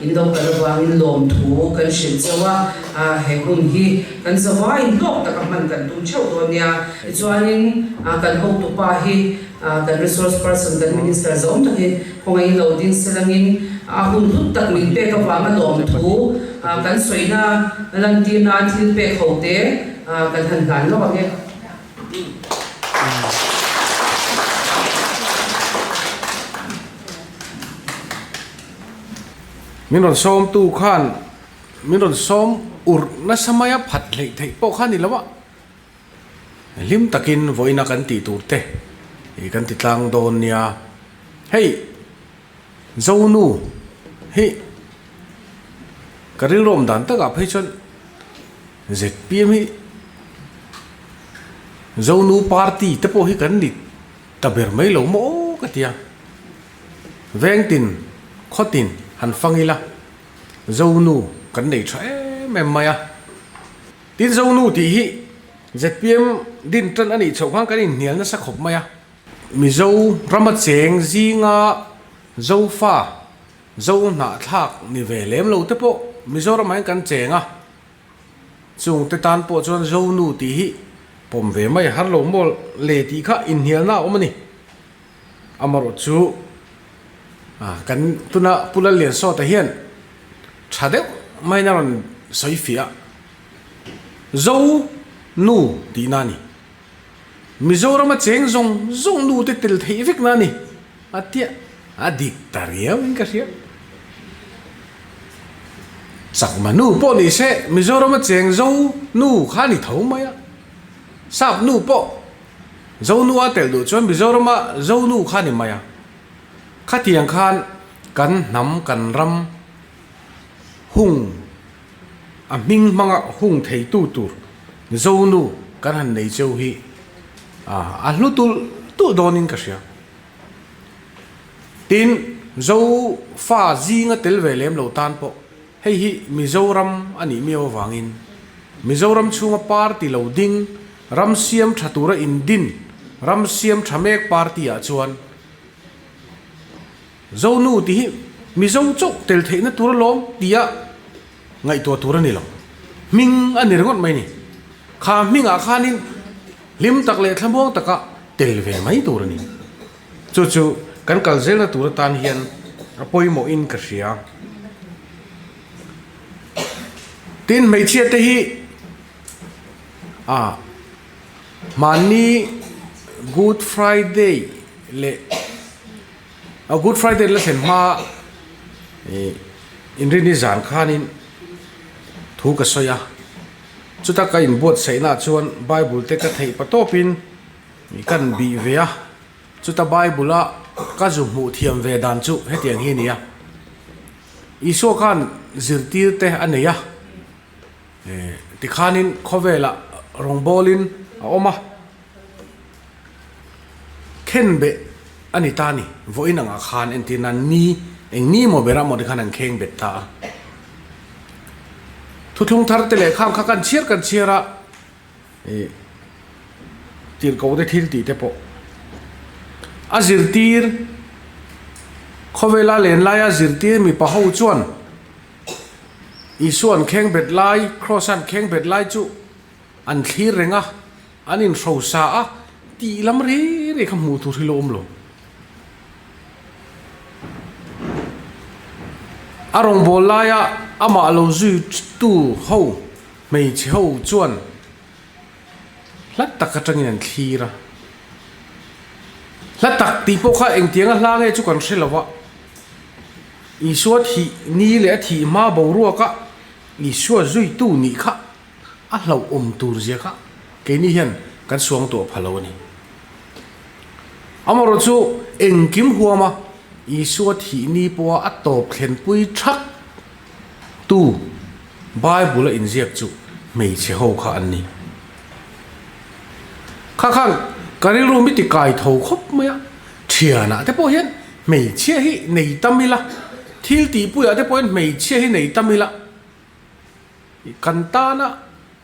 in lo kalawang in lom thu kan shin chawa he hun hi kan zawa in lok tak man kan tum chau do nia chuanin kan ho tu pa hi kan resource person kan minister zom tak hi khongai lo din selangin hun lut tak min pe ka pa ma lom thu kan soina lanti na thil pe khote kan han kan lo nge min ron som tu khan min ron som ur na samaya phat lei thei po khan ni lawa lim takin voina kan ti turte e kan ti tlang don nia hey zonu he karil rom dan ta ga phei chon zpm hi zonu party te po hi kan ni taber mai lo mo ka tia veng tin khotin han fangila zonu kan nei thae mem maya tin zonu ti hi zpm din tran ani chawhang kan in nial na sa khop maya mi zo rama cheng zinga zo fa zo na thak ni ve lem lo te po mi zo ramai kan chenga chung te tan po chon zonu ti hi pom ve mai har lo mol le ti kha in hial na omani amaro chu kan tuna pula lian so ta hian thadeu mai na ron soi fia zo nu ti nani mizoram cheng zong nu te tel thei vek nani atia adik tariam in ka sia sak manu po ni se mizoram cheng zo nu khani thau maya sap nu po zo nu a tel du chon mizoram zo nu khani maya khatiang khan kan nam kan ram hung ming manga hung thei tu tur zonu kan han nei cheu hi hlutul tu donin ka sia tin zo fa zinga tel velem lo tan po hei hi mizoram ani mio wangin mizoram chunga party lo ding ram siam thatura in din ram siam thamek party a chuan zonu ti hi mizo chok tel theina tur lom tia ngai to tur ni lo ming ani rengot mai ni kha minga khanin lim tak le thlamong taka tel ve mai tur ni chu chu kan kal zel na tur tan hian apoi mo in ka sia tin mai chia te hi mani good friday le good friday le sen ma in rini zan khanin thu ka soya chuta ka in bot sei na chuan bible te ka thei patopin mi kan bi ve a chuta bible a ka zu mu thiam ve dan chu hetiang hi nia iso khan zirtir te aneya ti khanin khovela rongbolin a oma khenbe ani tani voina nga khan entina ni engni mo bera mo khan ang kheng betta thuthung thar te le kham kha kan chiara tir ko de thil ti te po azirtir khovela len la ya zirtir mi pa ho chuan isuan kheng bet lai crossan kheng bet lai chu an thlir renga anin ro sa a ti lam re kham mu thu thilom lo arong bolaya ama lo zu tu ho mei chho chuan lat tak atangin an thira lat tak ti po kha eng tianga hlange chu kan hrilawa i suat hi ni le thi ma bo ruaka i suat zui tu ni kha a hlo tur zia kha ke ni hian kan suang to phalo ni amaro chu eng kim huama i suat hi ni po a top thlen pui thak tu bible in ziak chu mei che ho kha an ni kha khang karilu mi ti kai tho khop maya thiana te po hian mei che hi nei tamila thil ti pu ya te po mei che hi nei tamila kantana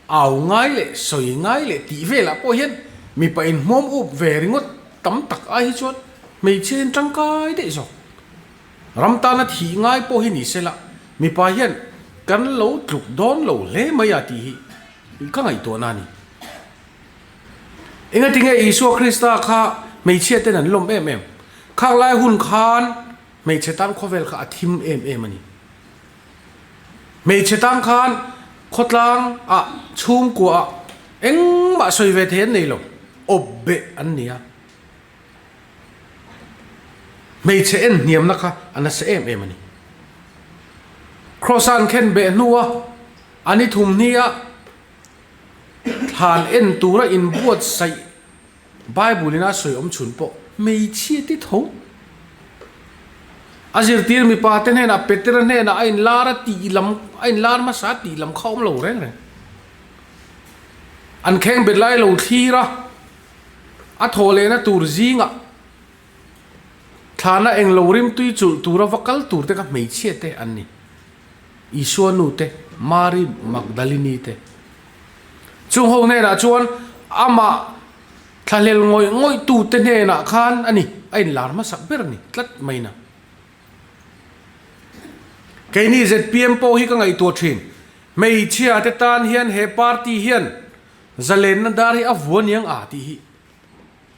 au ngai le soi ngai le ti vela po hian mi pa in mom up ve ringot tam tak ai chot mei chen tang kai de zo ram ta na thi ngai po hi ni sela mi pa hian kan lo tluk don lo le mai ati hi ka ngai to na ni enga tinga Isu Krista kha mei che ten an lom em khang lai hun khan mei che tan khovel kha athim em ani mei che tang khan khotlang a chum kwa eng ma soi ve the nei lo obbe an nia mei che en niam na kha ana se em ani crossan khen be nuwa ani thum nia than en tura in buat sai Bible ina soi chun po mei chi ti tho azir tir mi pa ten na peter ne na ain lara ti lam ain lar ma sa ti lam khom lo reng an kheng bet lai lo thira a thole na tur zinga thana eng lo rim tui chu tura vakal tur te ka mei chi te an ni Isu NUTE Mary Magdalene te chung ho ne na chuan ama thalel ngoi tu te ne na khan ani ain lar ma sak ber ni tlat mai na cái này ZPM po hi ka ngai to thin mei chia te tan hian he party hian zalen na dari avon yang a ti hi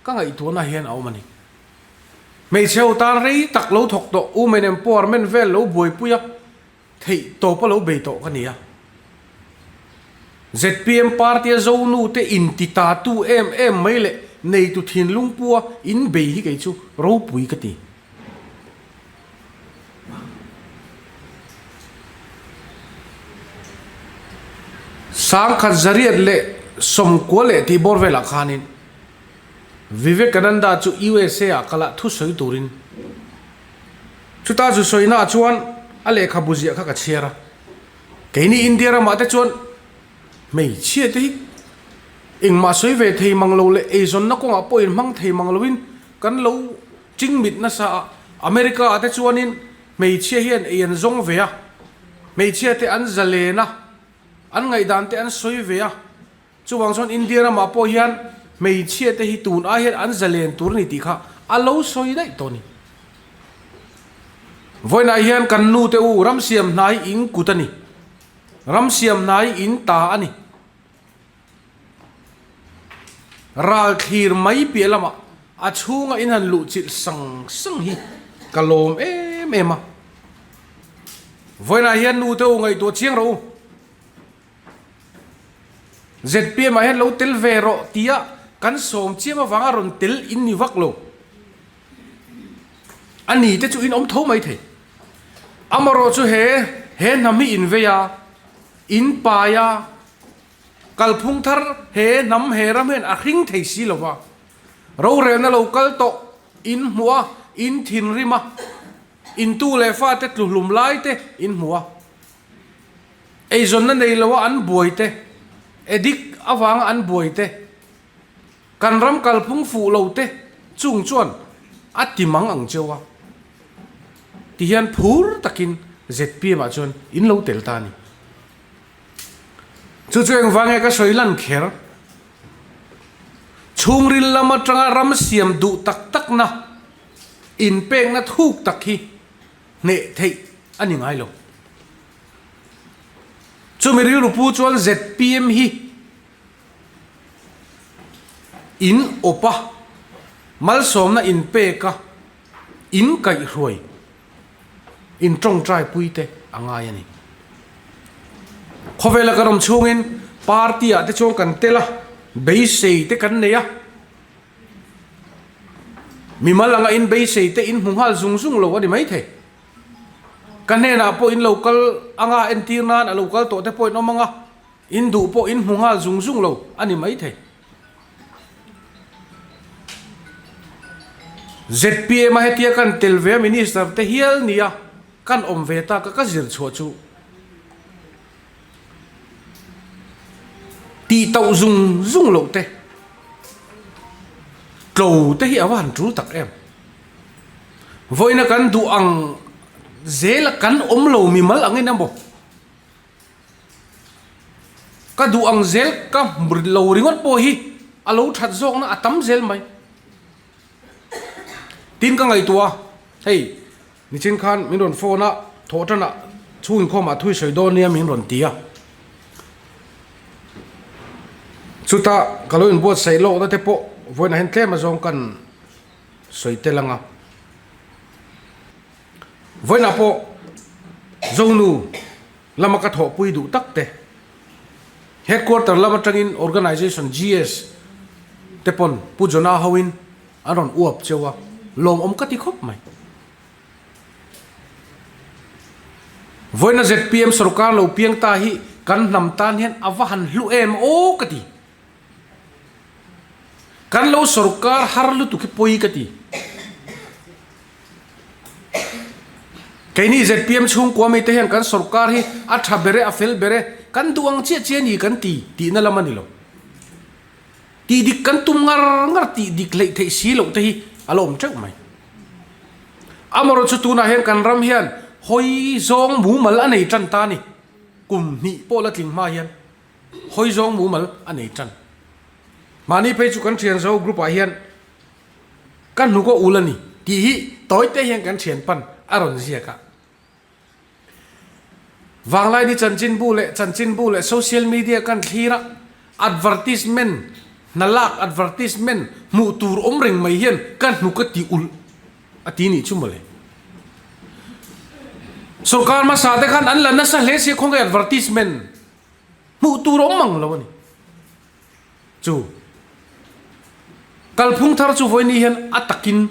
ka ngai to na hian au mani mei cheu tan rei tak lo thok to women empowerment vel lo boi puya thei to pa lo be to ka nia ZPM party zo NUTE in ti ta tu em mai le nei tu thin lung pua in be hi kai chu ro pui ka ti sang khat zariat le som ko le ti bor vela khanin Vivekananda chu USA a kala thu soi turin chuta chu soina chuan ale khabuzia kha ka chera keini India ra ma te chuan mei chia te ing ma soi ve thei manglo le ezon na ko nga poin mang thei mangloin kan lo chingmit na sa America ate chuanin mei chia hian en zong ve a mei chia te an zalena an ngai dan te an soi ve a chuwang son India ra ma po hian mei chia te hi tun a hian an zalen tur ni ti kha a lo soi dai to ni voina hian kan nu te u ram siam nai ing kutani ram siam nai in ta ani ral khir mai pi lama a chunga in han lu chil sang hi kalom em voina hian nu te u ngai to chiang ro ZPM a hian lo tel ve ro tia kan som chiama wanga ron tel in ni vak lo ani te chu in om tho mai the amaro chu he nami in veya in paya kalphung thar he nam he ram hen a hring thei si lowa ro re na local to in muwa in thin rima in tu le fa te tlum lai te in muwa ei zon na nei lowa an boi te edik awang an boi te kan ram kalphung fu lo te chung chuan atimang ang chewa ti hian phur takin ZPM a chuan in lo tel ta ni chu chueng wange ka soilan kher chungril lama tanga ram siam du tak na in pek na thuk takhi ne thei ani ngai lo chu meri rupu chuan ZPM hi in opa mal som na in peka in kai hroi in trong trai puite angai ani khovela karom chungin party a te chong kan tela beisei te kan neya mi malanga in beisei te in hunghal zung lo ani mai the kan ne na po in local anga entirnan a local to te point omanga in du po in hunghal zung lo ani mai the ZPM a hetia kan telve minister te hial nia kan omveta ka zir chho chu ti tau zung lo te tlo te hi awan tru tak em voina kan du ang zela kan om lo mi mal angin ambo ka du ang zel ka lo ringot po hi alo that zok na atam zel mai tin ka ngai tua hey ni chin khan min ron phone na thotana chuin khom a thui soi do niam hin ron tia chuta kaloin bot sei lo da te po voina hen tlem azong kan soi te langa voina po zonu lama ka tho pui du tak te headquarter lama tangin organization GS te pon pujona hawin aron uap chewa lom om kati khop mai voina ZPM sarkar lo piang ta hi kan nam tan hian awahan hlu em o kati kan lo sarkar har lu tu ki poi kati kaini ZPM chung kwa mai te hian kan sarkar hi a tha bere a fel bere kan duang che che ni kan ti na lamani lo ti dik kan tum ngar ti dik lei thei si lo te hi alom chau mai amaro chu tu na hian kan ram hian hoi zong mu mal anei tran ta ni kum ni po la tling ma hian hoi zong mu mal anei tran mani pe chu kan thian zo group a hian kan nu ko ulani ti hi toy te hian kan thian pan aron zia ka wanglai ni chanchin bu le social media kan thira advertisement nalak advertisement mu tur om ring mai hian kan nu ka ti ul ati ni chumale sarkar ma sa de khan an la na sa le se khong advertisement mu tur om mang lo ni chu kalphung thar chu voini hian atakin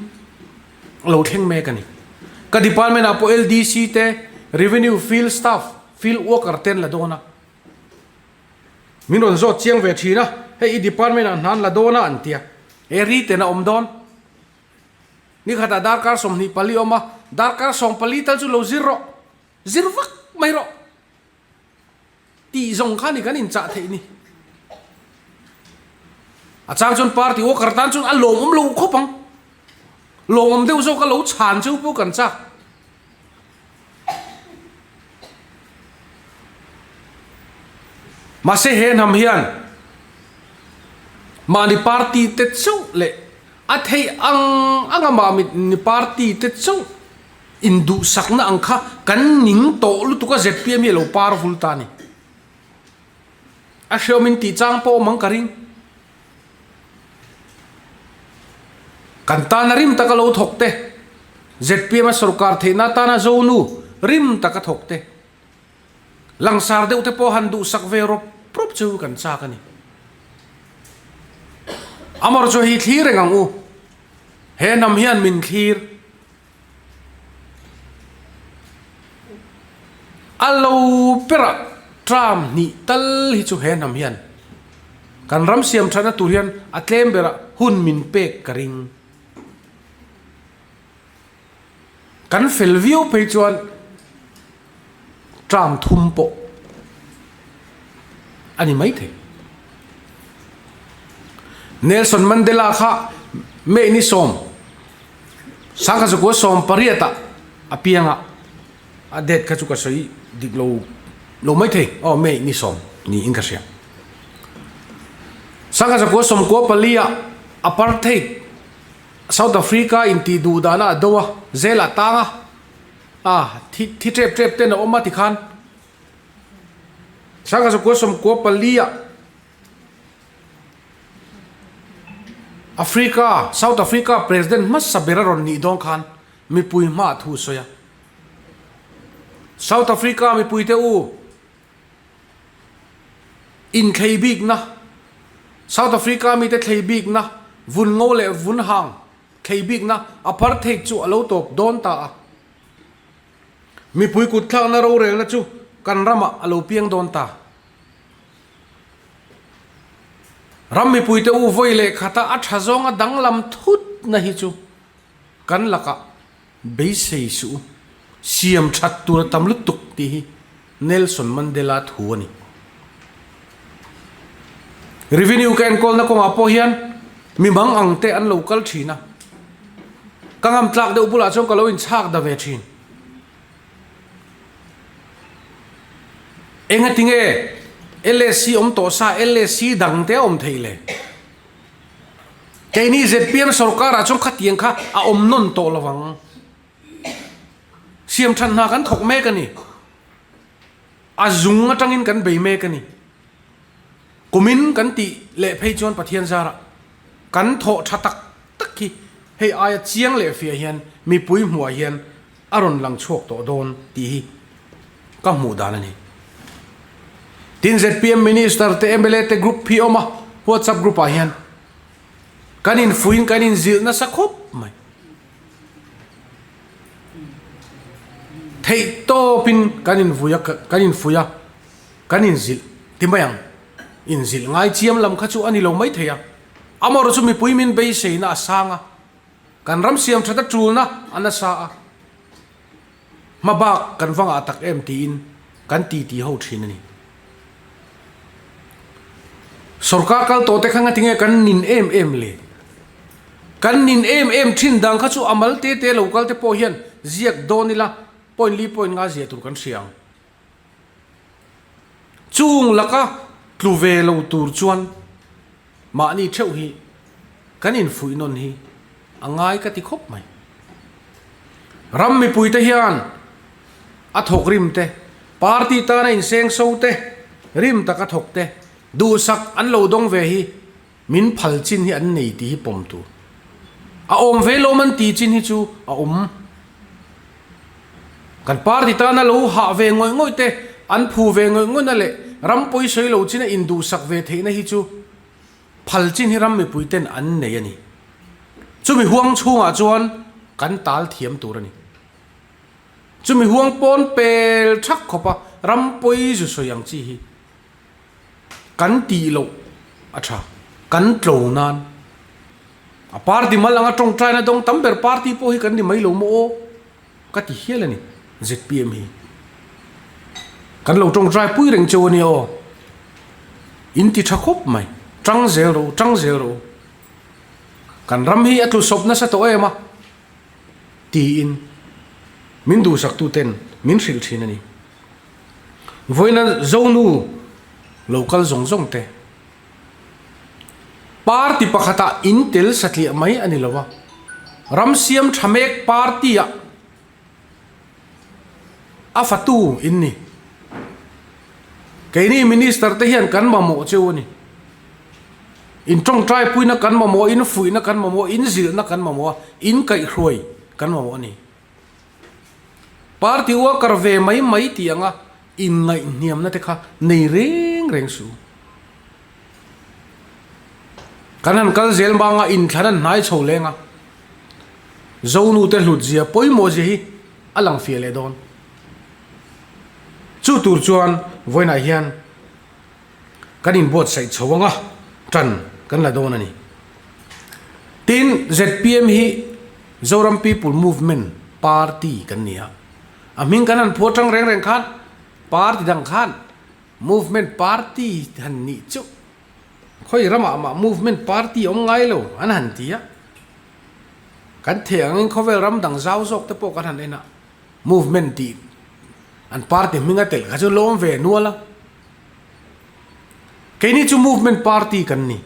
lo theng me kani ka department apo LDC te revenue field staff field worker ten la dona minon zo chiang ve thina hei department an han la dona antia eri te na omdon ni khata darkar som ni pali oma darkar som pali tal chu lo zero vak mai ro ti zong khani kan in cha the ni a chang chun party worker tan chun a lom lo khopang lom deu zo ka lo chan chu pu kan cha mà sẽ hẹn hầm hiền mà đi party tết sâu lệ à thấy ang mà mình party tết sâu indu sắc na ang kha kan ning to lu tu ka ZPM yelo powerful ta ni a show min ti chang po mang karing kan ta na rim ta ka lo thok te ZPM sarkar the na ta na zonu rim ta ka thok te langsar deuh te po han du sak ve ro prop chu kan cha ka ni amar cho hi thlir rengang u he nam hian min thlir alo pera tram ni tal hi chu he nam hian kan ram siam thana tur hian atlem bera hun min pek karing kan fel view pe chuan tram thum po ani mai the Nelson Mandela kha me ni som sangka chu ko som pariata apianga adet ka chu ka soi dik lo mai the o me ni som ni inka sia sangka chu ko som ko palia apartheid South Africa inti du dana dowa zela tanga thi trep te na oma ti khan sanga so ko som ko palia Africa South Africa president mas sabera ron ni dong khan mi pui ma thu soya South Africa mi pui te u in khai big na South Africa mi te khai big na vun ngo le vun hang khai big na apartheid chu alo top don ta mi pui kut thang na ro rel na chu kan rama alo piang don ta ram mi pui te u voi le khata a thazong a danglam thut na hi chu kan laka be sei su siam that tur tam lu tuk ti hi Nelson Mandela thuani revenue kan kol na ko apo hian mi mang ang te an local thina kangam tlak de upula chong kalo in chak da ve thin enga tinge LSC om to sa LSC dang te om theile kaini ZPM sarkar a chong khatiang kha a om non to lawang siam than na kan thok me ka ni azung atangin kan bei me kani kumin kan ti le phei chon pathian zara kan tho thatak takhi hei aya chiang le fia hian mi pui hmuah hian aron lang chok to don ti hi ka mu dan ani tin ZPM minister te MLA te group phi oma WhatsApp group a hian kanin fuin kanin zil na sakhop mai thei to pin kanin fuya kanin zil timbayang in zil ngai chiam lam khachu ani lo mai theya amor chu mi puimin be seina asanga kan ram siam thata tulna anasa mabak kan wanga tak em tin kan ti ho thin ani sarkar kal to te khanga tinge kan nin em le kan nin em thin dang khachu amal te local te po hian ziak donila point li point nga zia tur kan siang chung laka tluve lo tur chuan ma ni theu hi kanin fui non hi angai ka ti khop mai ram mi pui te hian a thok rim te party ta na in seng so te rim ta ka thok te du sak an lo dong ve hi min phal chin hi an nei ti hi pom tu a om ve lo man ti chin hi chu a kan party ta na lo ha ve ngoi te an phu ve ngoi na le ram poi soi lo china in du sak ve the na hi chu phal chin hi ram mi pui ten an nei ani chumi huang chunga chuan kan tal thiam tur ani chumi huang pon pel thak khopa ram poi ju soyang chi hi kan ti lo acha kan tlo nan a party malanga tong trai na dong tamber party po hi kan ni mai lo mo ka ti hialani ZPM hi kan lo tong trai pui reng chu ni o in ti thakop mai trăng zero kan ram hi atlu sop na sa to ema ti in min du sak tu ten min hril thin ani voina zonu local zong te party pakhata intel satli mai ani lawa ram siam thamek party a afatu inni kaini minister te hian kan ma mo cheu ni in trong trai pui na kan ma mo in fui na kan ma mo in zil na kan ma mo in kai hroi kan ma mo ni party worker ve mai ti anga in ngai niam na te kha nei reng su kanan kal zel banga in thanan nai chho lenga zonu te hlut zia poi mo je hi alang fiele don chu tur chuan voina hian kanin bot sai chhawanga tan kan la don ani tin ZPM hi Zoram People Movement Party kan nia aming kanan photang reng khan party dang khan movement party han ni chu khoi rama ma movement party ong ngai lo an han tia kan theng in khovel ram dang zau zok te po kan han ena movement ti an party minga tel ga chu lom ve nuala kaini chu movement party kan ni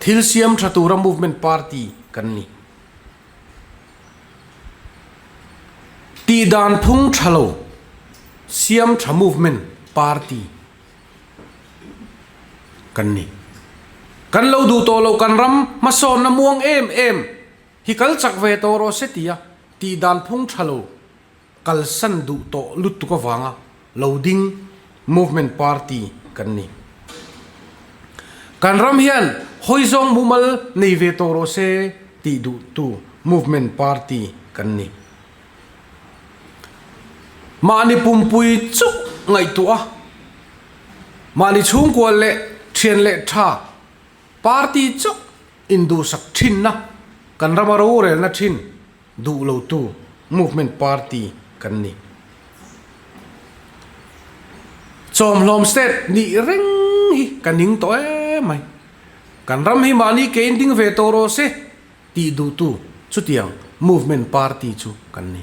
thil siam thatura movement party kan ni ti dan phung thalo siam tha movement party kan ni kan lo du to lo kan ram ma son na muang em hi kal chak ve to ro setia ti dan phung thalo kal san du to lut tu ko wanga loading movement party kan ni kan ram hian hoizong mumal nei ve to ro se ti du tu movement party kan ni mani pumpui chu ngai tu a mani chung ko le thien le tha party chu indu sak thin na kan ramaro re na thin du lo tu movement party kan ni chom lom state ni reng hi kaning to mai kan ram hi mani ke ending ve to ro se ti du tu chu tiang movement party chu kan ni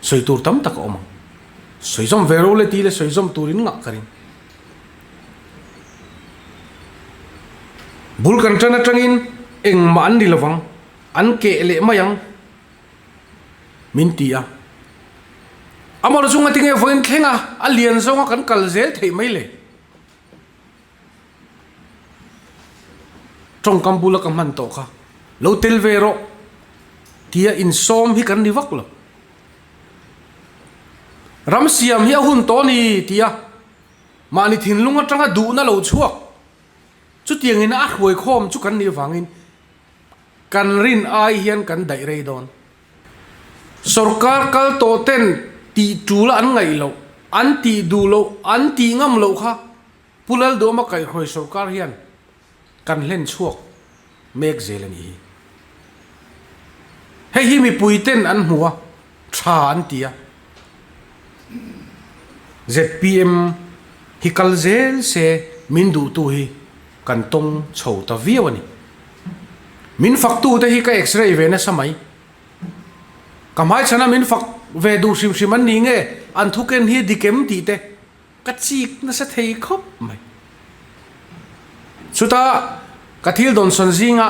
soi tur tam tak oma soi som vero le ti le soi som turin nga karin bul kan tana tangin eng ma an dilawang an ke le mayang min tia amar zunga tinge voin thenga alian zonga kan kalzel thei mai le trong kambula kam man to kha lo tel vero tia in som hi kan ni vak lo ram siam hi hun to ni tia mani thin lunga tanga du na lo chuak chu tiang in a khoi khom chu kan ni wangin kan rin ai hian kan dai rei don sarkar kal to ten ti tula an ngai lo an ti du lo an ti ngam lo kha pulal do ma kai khoi sarkar hian kan len chuak mek zelani hei hi mi puiten an huwa tha an tia ZPM hi kalzel se min du tu hi kan tong chho ta viawani min fak tu te hi ka x-ray ve na samai kamai chana min fak ve du sim sim an ni nge an thuken hi dikem ti te ka chik na sa thei khop mai chuta kathil don son zinga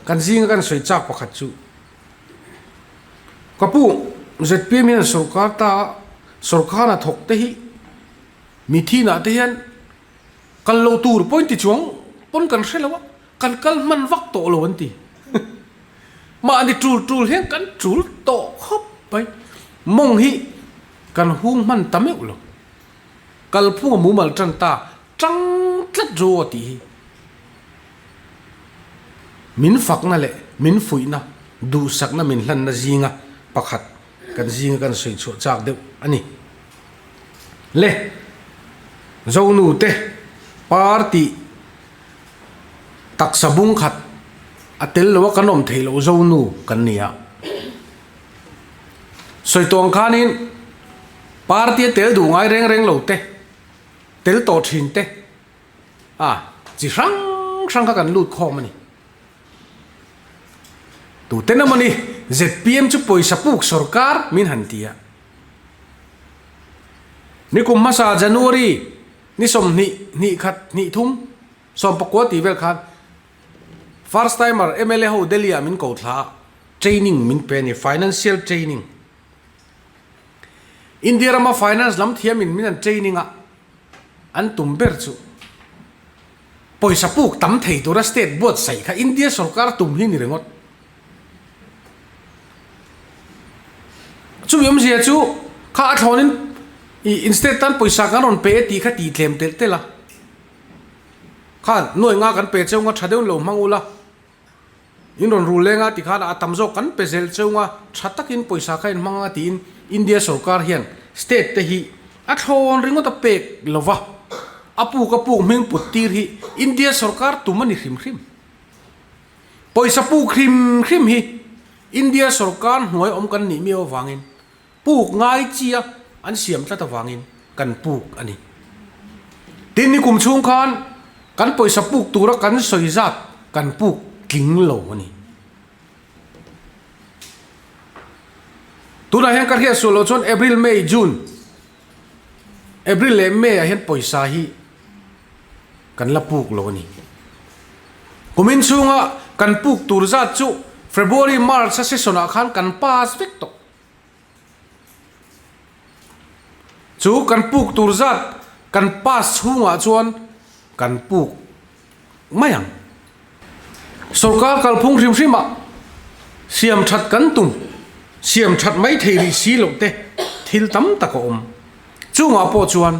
kan soi chak pakhat chu kapu ZPM in sarkar na thok te hi mithi na te hian kan lo tur point ti chuang pon kan hrelawa kan kal man vak to lo an ti ma ani tul hian kan tul to khop pai mong hi kan hung man tameu lo kal phu mu mal tan ta tang tlat ro ti min fak na le min fui na du sak na min hlan na zinga pakhat kan zinga kan soi chu chak deu ani le zonu te party tak sabung khat atel lo kanom theilo zonu kan nia soi tong khanin party tel du ngai reng lo te tel to thin te chi sang ka kan lut khom ani tu tena mani ZPM chu poisa puk sarkar min hantia ni kum masa January ni som ni khat ni thum som pakwa ti vel khan first timer MLA ho Delia min ko thla training min pe ni financial training India rama finance lam thiam min an training a an tumber chu poisa puk tam thei tura state board sai kha India sarkar tum hi ni rengot chu yom zia chu kha athonin instead tan poisa kan on pe ti kha ti thlem tel tela khan noi nga kan pe cheunga thadeu lo mangula in ron ru lenga ti khan atamzo kan pe zel cheunga thatakin poisa khain manga tin India sarkar hian state te hi athon ringot a pek lova apu ka pu ming putir hi India sarkar tumani khrim poisa pu khrim hi India sarkar hnuai om kan ni mi wangin puk ngai chia an SIAMTHAT wangin kan puk ani tin ni kum chung khan kan poisa puk tura kan soizat kan puk king lo ani tuna hian kar hia solo chon April May June April le May a hian poisa hi kan la puk lo ani kumin chunga kan puk tur zat chu February March sa sesona khan kan pass vek to chu kan puk tur zat kan pass hunga chuan kan puk mayang sarkar kal phung rim rima SIAMTHAT kan tum SIAMTHAT mai thei ri si lo te thil tam tak om chunga po chuan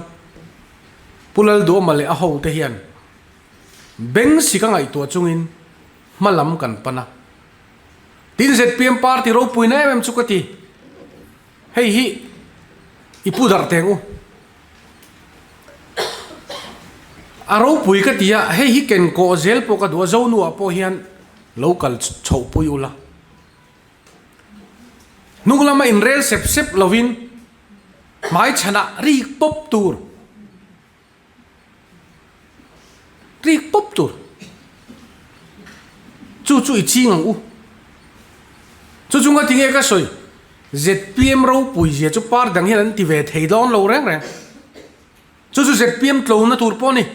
pulal do male a ho te hian beng sika ngai to chungin malam kan pana tin ZPM party ro puina em chukati hei hi ipudar tengu aro pui ka tia hei hi ken ko zel po ka do zonu apo hian local chho puiula nunglama in rel sep lovin mai chana ri pop tur chu i chingang u chu chunga tinge ka soi ZPM ro pui je chu par dang hian ti ve thei don lo reng chu ZPM tlo na tur po ni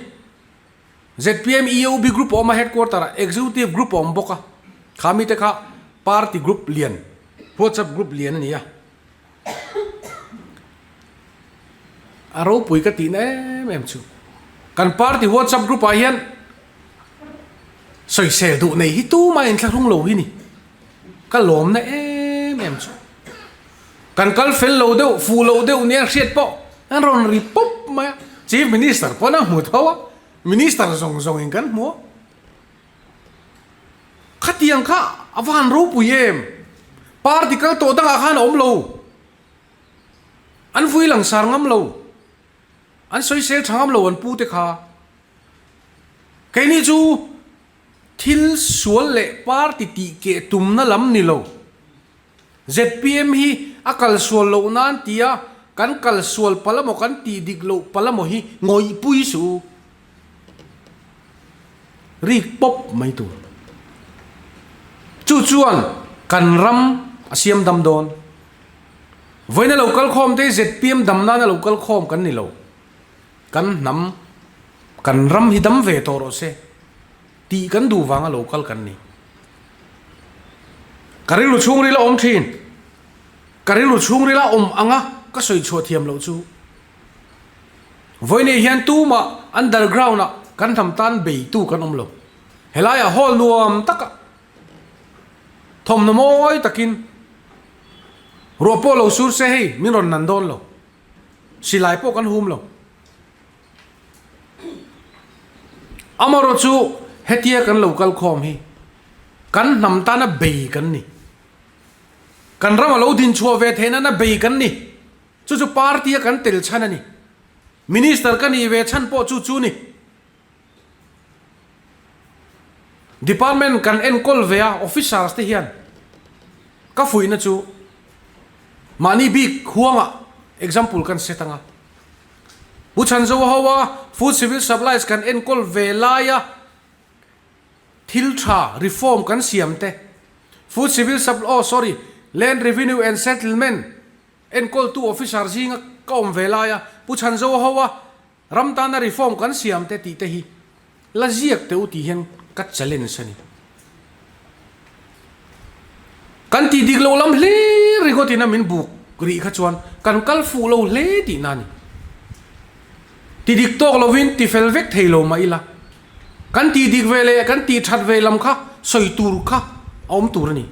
ZPM EOB group oma headquarter executive group om boka khami te kha party group lian WhatsApp group lian ni ya aro pui ka tin em chu kan party WhatsApp group a hian soi sel du nei hi tu ma in thlung lo hi ni ka lom na em chu kan kal fel lo deuh fu lo deuh ne hriat po an ron ri pop ma chief minister po na mu thawa minister zong in kan mu khatiang kha awan ro pu yem party kal to dang a khan om lo an vui lang sar ngam lo an soi sel thangam lo an pu te kha cái ni chu thil sual le party ti ke tum na lam ni lo ZPM hi akal sual lo nan tia kan kal sual palamo kan ti dik lo palamo hi ngoi pui su ri pop mai tu chu chuan kan ram asiam dam don voina local khom te ZPM dam na local khom kan ni lo kan nam kan ram hi dam ve to ro se ti kan du wanga local kan ni karilu chung ri la om thin karilu chung ri la om anga ka soi chho thiam lo chu voine hian tu ma underground a kan tham tan be tu kan om lo helaya hol nuam taka thom na moi takin ropo lo sur se hei min ron nan don lo silai po kan hum lo amaro chu hetia kan local khom hi kan nam ta na be kan ni kan ram lo din chuwa ve thena na be kan ni chu chu party kan tel chana ni minister kan i ve chan po chu ni department kan en kol ve officers te hian ka fui na chu mani big huanga example kan setanga B.Lalchhanzova hawa food civil supplies kan en kol ve laya thil tha reform kan siamte food civil land revenue and settlement en kol tu officer jinga kom ve laya B.Lalchhanzova hawa ramtana reform kan siamte ti te hi la ziak te uti hen ka challenge sani kan ti dik lo lam hle ri go tina min buk ri kha chuan kan kal fu lo hle ti nani ti dik tok lovin ti fel vek theilo ma ila kan ti dik vele kan ti that ve lam kha soi tur kha om tur ni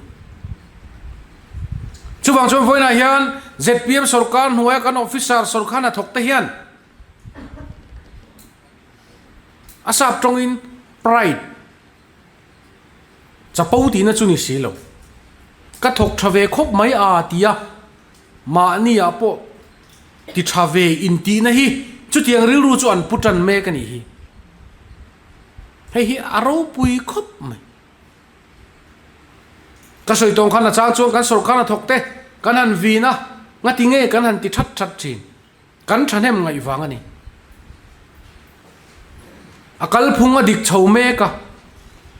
chuwang chom voina hian ZPM sarkar hnuai kan officer sarkar na thok te hian asap tongin pride chapau ti na chuni silo ka thok thave khop mai a tia ma ni a po ti thave in ti na hi chu tiang ril ru chu an putan me ka ni hi hei hi aro pui khop mai ka soi tong khan na chang chuang kan sor khan na thok te kan han vi na ngati nge kan han ti that chin kan thanem ngai wang ani akal phunga dik chho me ka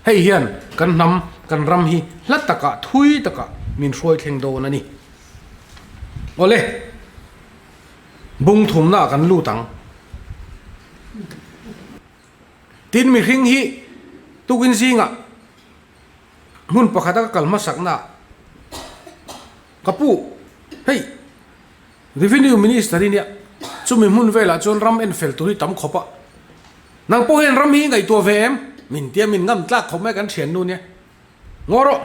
hei hian kan nam kan ram hi hlat taka thui taka min hroi thleng do na ni ole bung thum na kan lu tang tin mi hring hi tukin zinga mun pakhata kalma sakna kapu hei revenue minister ni chumi mun vela chon ram en fel turi tam khopa nang po hen ram hi ngai to vem min tia min ngam tlak khome kan thian nu ne ngoro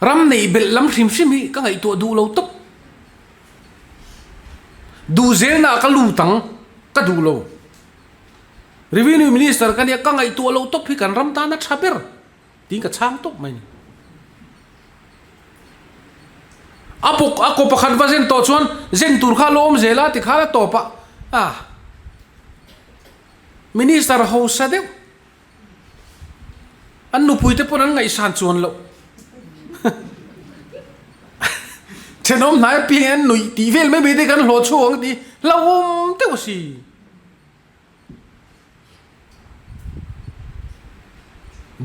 ram nei bel lam hrim hi ka ngai to du lo top du zel na ka lu tang ka du lo revenue minister kan ya ka ngai to lo top hi kan ram ta na thaber ting ka chang top mai ni ako pakhat va zen to chuan zen tur kha lom zela ti kha la to pa minister ho sa de an nu pui te pon an ngai san chuan lo chenom nai pien nui ti vel me be de kan lo chuang ti lawom te si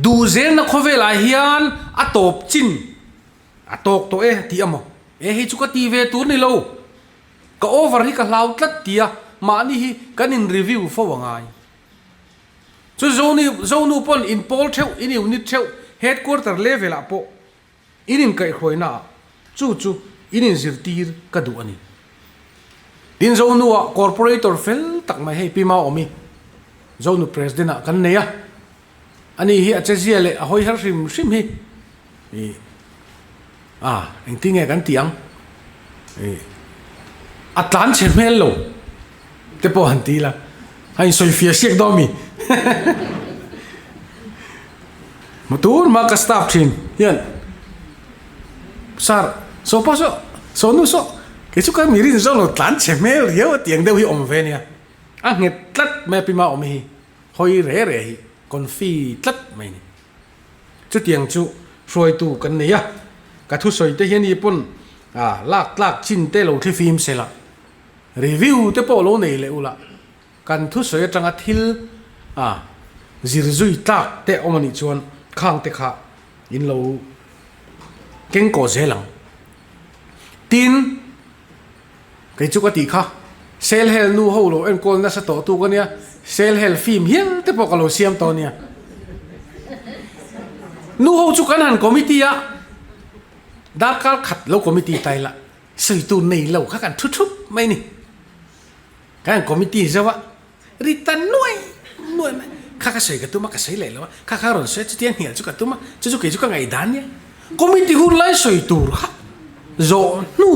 du zel na khovela hian atop chin atok to ti amo hi chu ka ti ve tur ni lo ka over hi ka hlaw tlat tia ma ni hi kan in review fo wangai chu zonu pon in pol theu in unit theu headquarter level apo inin kai khoina chu inin zirtir ka du ani tin zo nu corporator fel tak mai hei pima omi zo nu president a kan neya ani hi a chezia le a hoi har rim hi anh tin nghe kan tiang atlan chemel lo te po han ti la hai soi fia siek do mi mutun ma ka staff thin yan sar so pa so nu so cái chú cái mirin zo lo tlan chemel yo tiang deu hi om ve nia a nge tlat me pima om hi hoi re hi kon fi tlat mai ni chu tiang chu roi tu kan ne ya ka thu soi te hian ipun lak chin te lo thi film se la review te po lo nei le ula kan thu soi atanga thil zir zui tak te omani chuan khang te kha in lo keng ko zelang tin cái chú cái tí kha sel hel nu ho lo en kol na sa to tu ka nia sel hel film hiel te po ka lo siam to nia nu ho chu kan han committee dar kal khat lo committee tai la sui tu nei lo kha kan thup mai ni kan committee zawa ritan nuai kha ka sei ka tu ma ka sei le lo kha ron se chu tian hiel chu ka tu ma chu ke chu ka ngai dan nia committee hu lai sui tu kha zo nu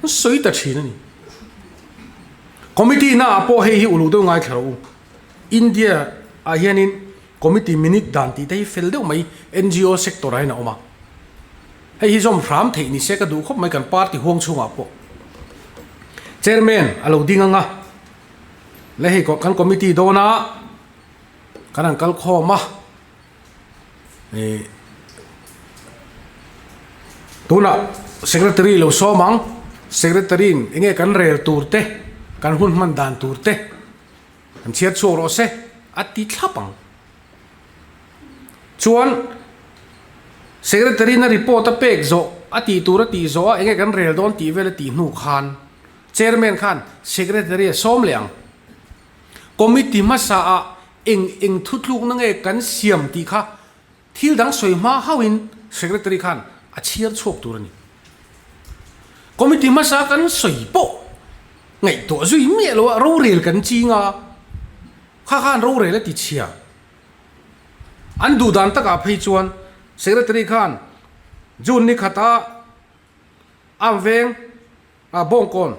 soi ta thina ni committee na apo hei hi ulu do ngai tharo India a hianin committee minute dan ti dei fel deuh mai NGO sector ai na oma hei hi zom ram thei ni se ka du khop mai kan party hong chunga po chairman alo dinganga le hei ko kan committee do na kan kal kho ma tuna secretary lo so mang secretary inge kan rel turte kan hun man dan turte kan chiat so ro se ati thlapang chuan secretary na report a pek zo ati tur ati zo inge kan rel don ti vel ti nu khan chairman khan secretary som leang committee masa a ing thutluk na nge kan siam ti kha thil dang soi ma hawin secretary khan a chiar chok tur ni committee masa kan soi po ngai to zui mi lo ro rel kan chi nga khan ro rel ti chia an du dan taka phei chuan secretary khan jun ni khata amveng bongkon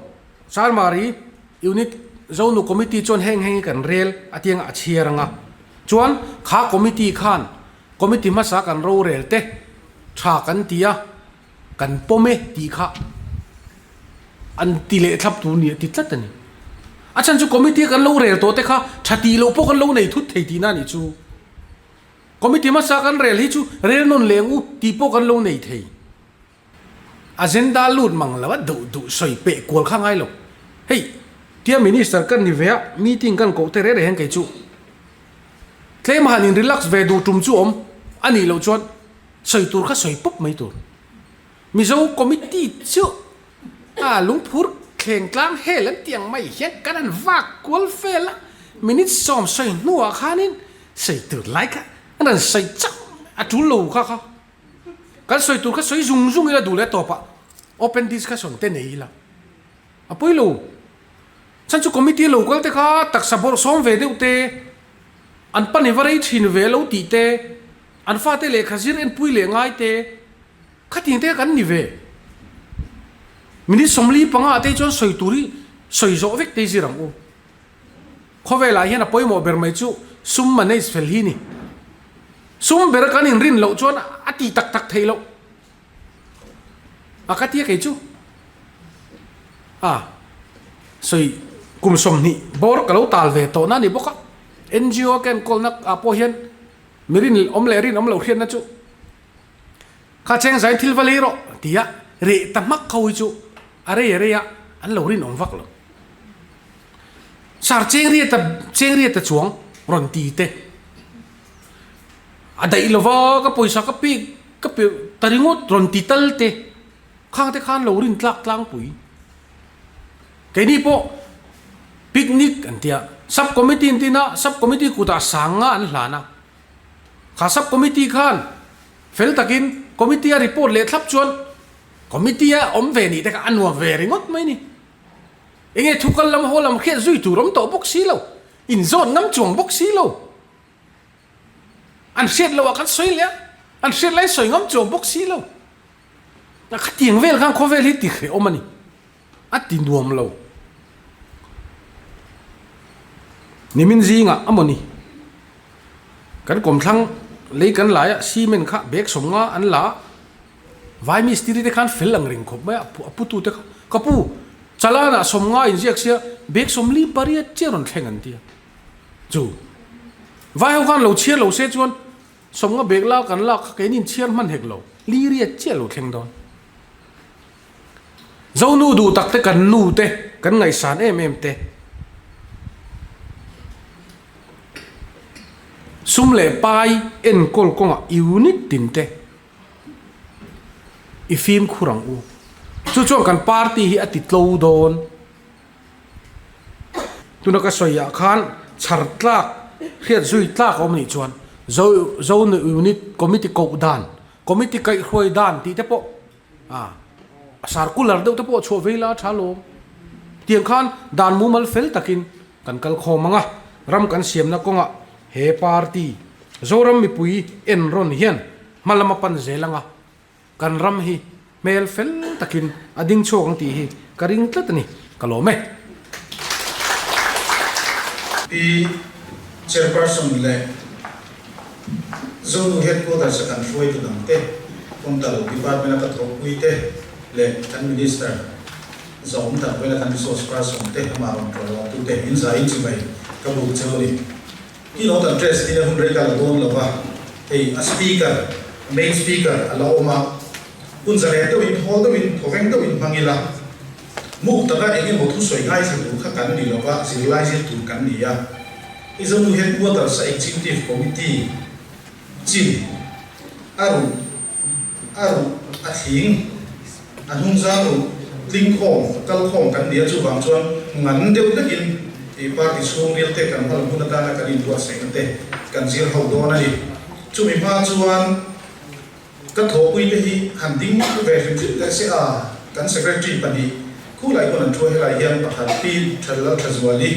sarmari unit zonu committee chon heng kan rel atiang a chiaranga chuan kha committee khan committee masa kan ro rel te tha kan tia kan pome ti kha an tile thap tu ni ti tlat ani achan chu committee kan lo rel to te kha thati lo po kan lo nei thut thei ti na ni chu committee ma sa kan rel hi chu rel non lengu ti po kan lo nei thei agenda lut manglawa du soi pe kol khangai lo hey tia minister kan ni vea meeting kan ko te re hen kai chu claim han in relax ve du tum chu om ani lo chon soi tur kha soi pop mai tur mi zo committee chu lung phur kheng tlang helan tiang mai hian kan vak kol fela minute som soi nuwa khanin sei tur like an sei chak atu lo kha kan soi tur kha soi zung ila du le topa open discussion te nei la apoi lo chan chu committee lo kal te kha tak sabor som ve deu te an pani varai thin ve lo ti te an fa te le khazir en pui le ngai te khating te kan ni ve minit somli panga te chon soi turi soi zo vek te zirang u khovela hian apoi mo ber mai chu sum manage fel hi ni sum ber kan in rin lo chon ati tak thei lo akatia ke chu soi kum som ni bor kalo tal ve to na ni boka NGO ken kol nak apo hian mirin om le rin om lo hian na chu kha cheng zain thil vali ro tia re tamak khoi chu are ya an lo rin om vak lo sar cheng ri ta chuang ron ti te adai lova ka poisa ka pi taringot ron ti tal te khang te khan lo rin tlak tlang pui ke ni po picnic an tia sub committee tina sub committee KUTAH sanga an hlana kha sub committee khan fel takin committee report le thlap chuan committee om ve ni te ka anwa ve ringot mai ni nghe thu cần làm hồ làm khiết duy chủ rắm tổ bốc xí lâu in zone ngắm chuồng bốc xí lâu ăn xét lâu ăn xoay lẽ ăn xét lấy xoay ngắm chuồng bốc xí lâu na khát tiếng về là khó về hết thì khế ôm anh ăn tin đuông lâu nimin gì ngã amoni kan kom thang lấy kan lại xi men khá bek som nga an la vai mystery te khan fel lang ring khop ba putu te kapu chala na som nga injek sia bek som li paria cheron thengan tia chu vai ho khan lo chia lo se chuan som nga bek la kan la ke nin chian man hek lo li ria che lo theng don zo nu du tak te kan nu te kan ngai san em te sum le pai en kol konga unit tin te i film khurang u chu chuan kan party hi ati tlo don tuna ka soya khan char tlak khiat zui tlak om ni chuan zo ne unit committee ko dan committee kai khoi dan ti te po circular deuh te po chho veila thalo tiang khan dan mu mal fel takin kan kal khomanga ram kan siam na konga he party zoram mi pui en ron hian malama pan zelanga kan ram hi mel fel takin ading chokang ti hi karing tlatani kalome the chairperson le zonu headquarters sa kan foi to damte kontal department ka thopui te le kan minister zom ta wala kan resource person te amaron pro tu te in za in chibai kabu choli kino ta dress ina hun reka la don lawa hey a speaker main speaker ala oma kun zare to in hol to in thoveng to in mangila mu ta ga enge mo thu soi ngai sa tu kha kan ni lawa civilize tu kan ni ya izonu headquarters sa executive committee chin aru athing anung zaru ling khom kal khom kan dia chu wang chuan ngan deu takin e party sung real te kan hol mun ta na kan in duat seng te kan zir ho do na ni chu mi ma chuan kan tho pui te hi han ding ve fit le se a kan secretary pani khu lai kon an thua helai hian pakhat pi thalal thazwali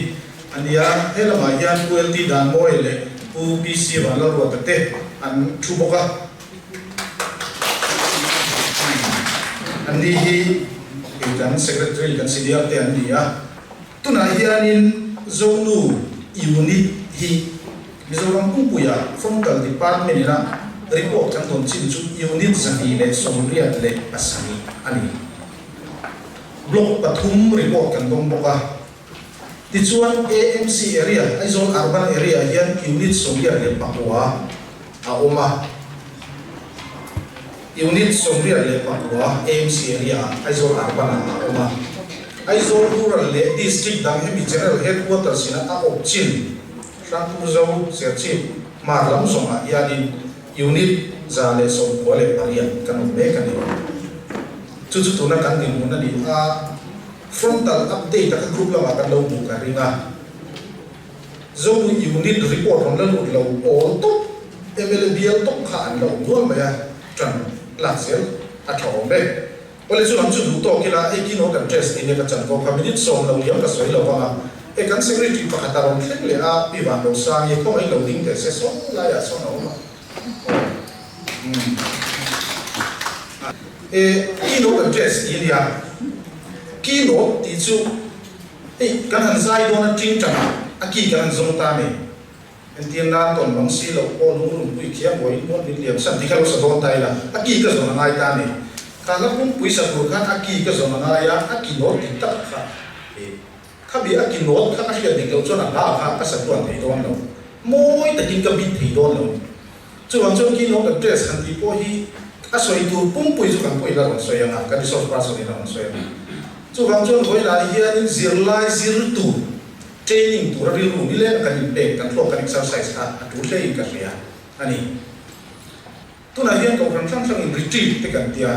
ania hela ma hian QLT dan moi le UPC wa la ro te an thu boka ani hi kan secretary kan senior te an dia tuna hianin zonu unit hi mizoram pumpuya frontal department ina report kan ton chin chu unit zani le somriat le asani ani block pathum report kan dong boka tichuan AMC area aizol urban area hian unit somriat le pakwa a oma unit somriat le pakwa AMC area aizol urban a oma aizol rural le district dang hemi general headquarters ina a opchin Rangpu Zau Serchip Marlam Songa yanin unit zale som kole parian kanong me kanilo chuchu tuna kan din muna ni a frontal update ka group la kan lo bu ka ringa zo unit report on la lo all to MLBL to kha an lo nual ma ya tran la sel a thong be ole chu lam chu du to kila e kino kan dress ni ka chan ko cabinet som lo yam ka soi lo wa e kan secretary pa kataron thlek le a pi wa lo sa ye ko ai lo ding te se so la ya so no ma kino kan dress ni ya kino ti chu kan han sai do na ting chang a ki kan zong ta me en tiam na ton bang si lo o lu lu pui khia boi mo ni liam san ti ka lo sa don tai la a ki ka zong ngai ta me ka la pum pui sa ru khan a ki ka zong ngai ya a ki no ti ta kha kha bi a ki no kha ka hia ding lo chon a la kha ka sa tuan thei don lo moi ta king ka bi thei don lo chu wang chong ki no ka dress han ti po hi a soi tu pum pui chu kan pui la ron soi nga ka resource person ni la ron soi chu wang chong hoi la hian in zir lai zir tu training tu ril ru ni le kan in pe kan thlo kan exercise a tu le in ka ria ani tu na hian ko ran sang in retreat te kan tia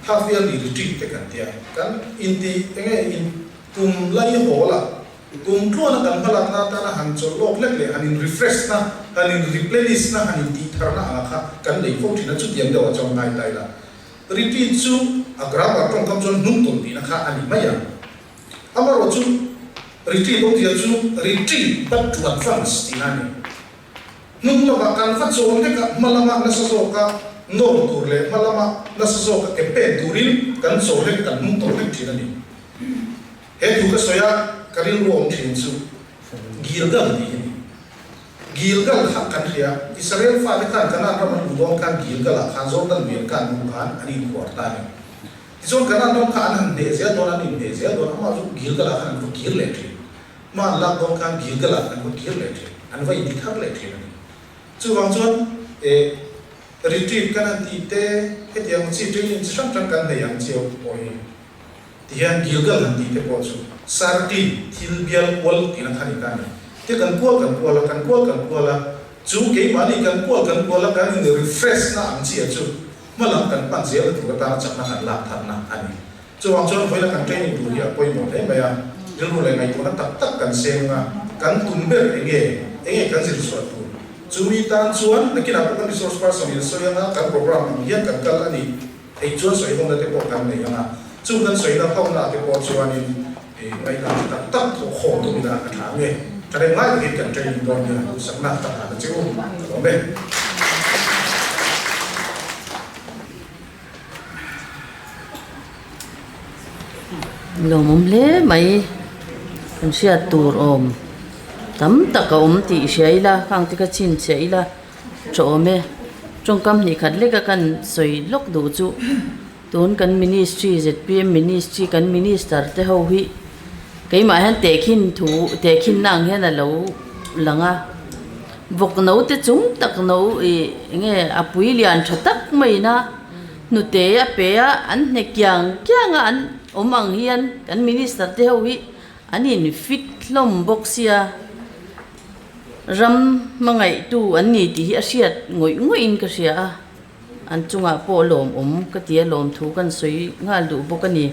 half yearly retreat te kan tia kan in ti enge in kum lai ho la kum thlo na kan phala na ta na han chol lok lek le han in refresh na han in replenish na han in ti thar na kha kan nei fo thina chu tiang do chong ngai tai la retreat chu agra ba tong kam chon nung ton ti na kha ani maya amaro chu retreat ong dia chu retreat but to advance tinani nung lama kan fa chon te ka malama na sa so ka no turle malama na sa so ka epe turin kan so le kan nung to le tinani he tu ka soya karil ro ong thin chu gilgal ni gilgal hak kan ria Israel fa le kan kana raman udong kan gilgal khan zo tan mir kan mu khan ani ko ta ni Iso kana dong kan han de sia don ani de sia don ama ju gilgal khan ko gil le thi ma la dong kan gilgal khan ko gil le thi an vai di thar le thi ni chu wang chon retreat kana ti te he tiang chi training sam chang kan de yang chiu oi tiang gilgal han ti te po chu sarti thilbial wal tina khani kan te kan ko la chu ke mali kan ko la kan ni refresh na ang chi chu malam kan pan sia tu ta chak na kan la thar na ani chu wang chon phoi la kan training tu ya poi mo le ba ya jelu le ngai tu na tak kan sem nga kan tumber enge kan sil so tu chu mi tan chuan na kina kan resource person in so ya na kan program hian kan kal ani ei chuan soi hong na te po kan nei nga chu kan soi na thong na te po chuan in mai kan tak ho tu mi da ka tha nge ta le mai ki kan training don ya tu sak na ta na chu lo be lo mum le mai kan sia tur om tam tak om ti sheila khang ti ka chin sheila chome trong kam ni khat le ka kan soi lok du chu tun kan ministry zpm ministry kan minister te ho hi cái mà hắn te khin nang hen là lo langa vok nấu te chung tak nấu nghe apui lian thatak mai na NUTE a pe a an ne kyang an omang hian kan minister te ho hi anin fit lom boxia ram mangai tu an ni ti a siat ngoi in ka sia an chunga po lom ka tia lom thu kan soi ngal du bokani